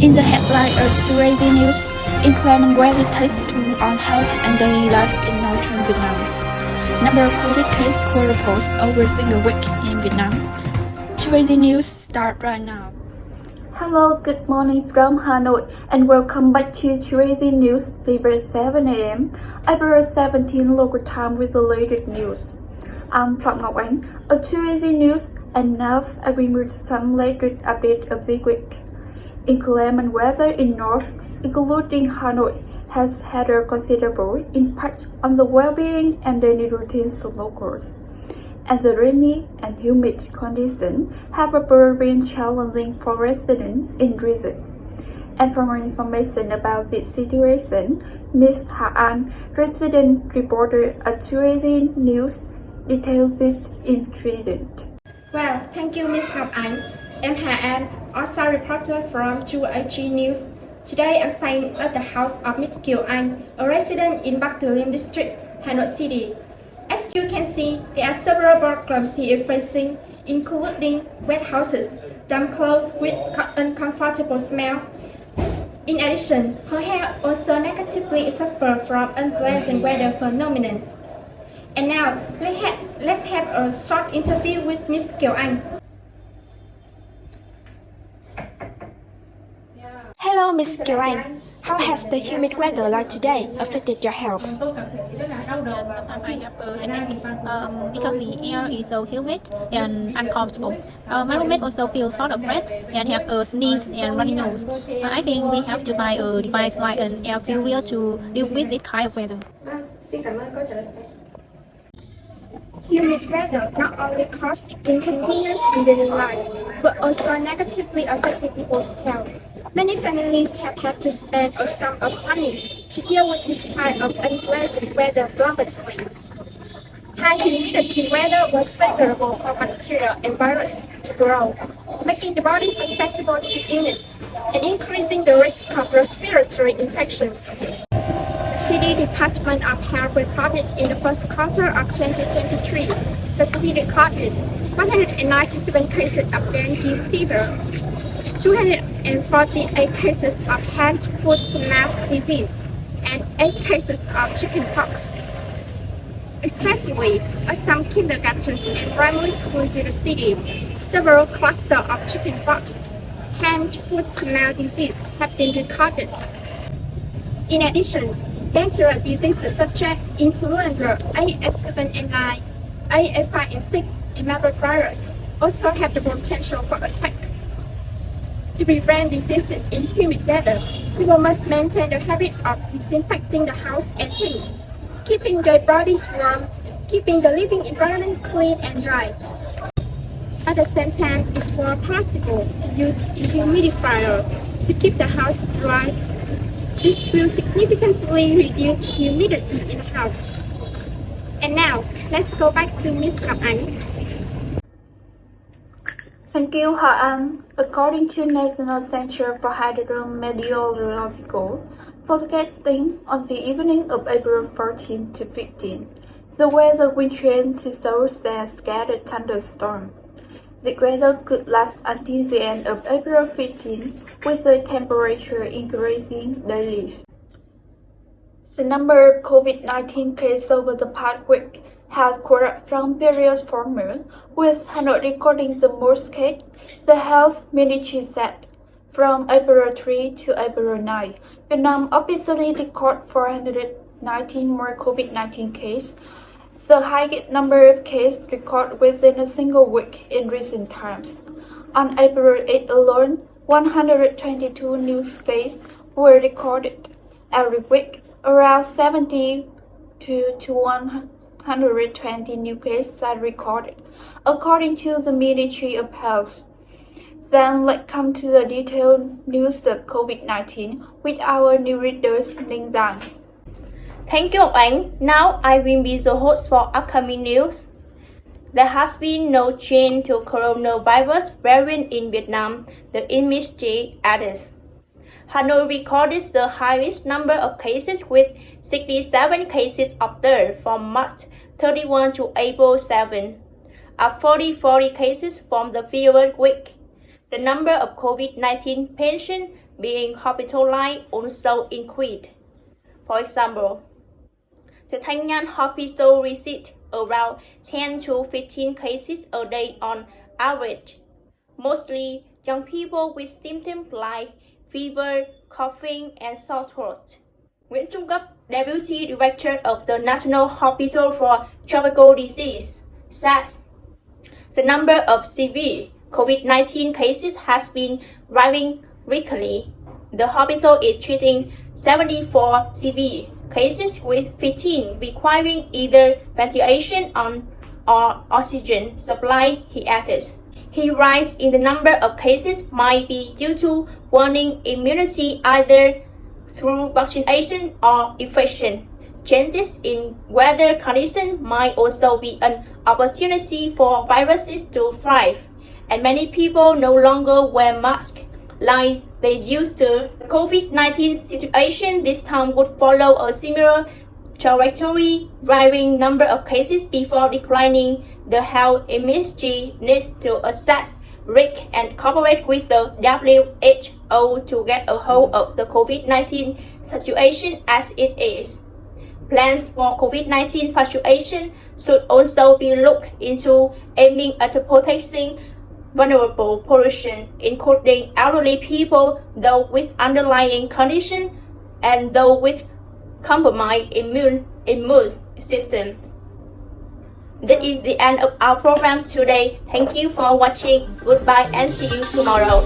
In the headline of Crazy News, inclement weather takes toll on health and daily life in northern Vietnam. Number of COVID case quadruples over single week in Vietnam. Crazy News start right now. Hello, good morning from Hanoi and welcome back to Crazy News, delivered 7 a.m. April 17 local time with the latest news. I'm Phạm Ngọc Ánh of Crazy News and now I bring you some latest update of the week. Inclement weather in North, including Hanoi, has had a considerable impact on the well-being and daily routines of locals. As the rainy and humid conditions have been challenging for residents in the region. And for more information about this situation, Ms. Ha An, resident reporter at Crazy News, details this ingredient. Well, thank you, Ms. Ngọc Ánh. I'm Ha An, also reporter from 2AG News. Today I'm staying at the house of Ms. Kiều Anh, a resident in Bắc Từ Liêm District, Hanoi City. As you can see, there are several problems here facing, including wet houses, damp clothes with uncomfortable smell. In addition, her health also negatively suffers from unpleasant weather phenomenon. And now, let's have a short interview with Ms. Kiều Anh. Hello, Ms. Kiều Anh. How has the humid weather like today affected your health? I have a headache because the air is so humid and uncomfortable. My roommate also feels sort of breath and have a sneeze and runny nose. I think we have to buy a device like an air filter to deal with this kind of weather. Xin cảm ơn câu trả lời. Humid weather not only caused inconvenience in daily life, but also negatively affected people's health. Many families have had to spend a sum of money to deal with this type of unpleasant weather permanently. High humidity weather was favorable for bacteria and viruses to grow, making the body susceptible to illness and increasing the risk of respiratory infections. The City Department of Health reported in the first quarter of 2023, the city recorded 197 cases of dengue fever, 248 cases of hand, foot, and mouth disease, and 8 cases of chickenpox. Especially at some kindergartens and primary schools in the city, several clusters of chickenpox, hand, foot, and mouth disease have been recorded. In addition, dangerous diseases such as influenza AS7N9, AF5N6, and Marburg virus also have the potential for attack. To prevent diseases in humid weather, people must maintain the habit of disinfecting the house and things, keeping their bodies warm, keeping the living environment clean and dry. At the same time, it's more possible to use a humidifier to keep the house dry. This will significantly reduce humidity in the house. And now, let's go back to Ms. Ngọc Ánh. Thank you, Ha An. According to National Center for Hydrometeorological forecasting, on the evening of April 14 to 15, the weather will change to showers and scattered thunderstorms. The weather could last until the end of April 15, with the temperature increasing daily. The number of COVID-19 cases over the past week has quadrupled from previous former, with Hanoi recording the most cases. The health ministry said, from April 3 to April 9, Vietnam officially recorded 419 more COVID-19 cases, the highest number of cases recorded within a single week in recent times. On April 8 alone, 122 new cases were recorded. Every week, around 70 to 120 new cases are recorded, according to the Ministry of Health. Then let's come to the detailed news of COVID-19 with our new readers, Linh Giang. Thank you, Ánh. Now I will be the host for upcoming news. There has been no change to coronavirus variant in Vietnam, the ministry added. Hanoi recorded the highest number of cases with 67 cases observed from March 31 to April 7, up 40 cases from the previous week. The number of COVID-19 patients being hospitalized also increased. For example, the Thanh Nhan Hospital received around 10 to 15 cases a day on average, mostly young people with symptoms like fever, coughing, and sore throat. Nguyễn Trung Cấp, Deputy Director of the National Hospital for Tropical Disease, says the number of severe COVID-19 cases has been rising weekly. The hospital is treating 74 severe cases with 15 requiring either ventilation or oxygen supply, he added. His rise in the number of cases might be due to waning immunity either through vaccination or infection. Changes in weather conditions might also be an opportunity for viruses to thrive, and many people no longer wear masks like they used to. The COVID-19 situation this time would follow a similar trajectory, rising number of cases before declining. The health ministry needs to assess risk and cooperate with the WHO to get a hold of the COVID-19 situation as it is. Plans for COVID-19 fluctuation should also be looked into, aiming at protecting vulnerable population, including elderly people, those with underlying conditions, and those with compromised immune system. This is the end of our program today. Thank you for watching. Goodbye and see you tomorrow.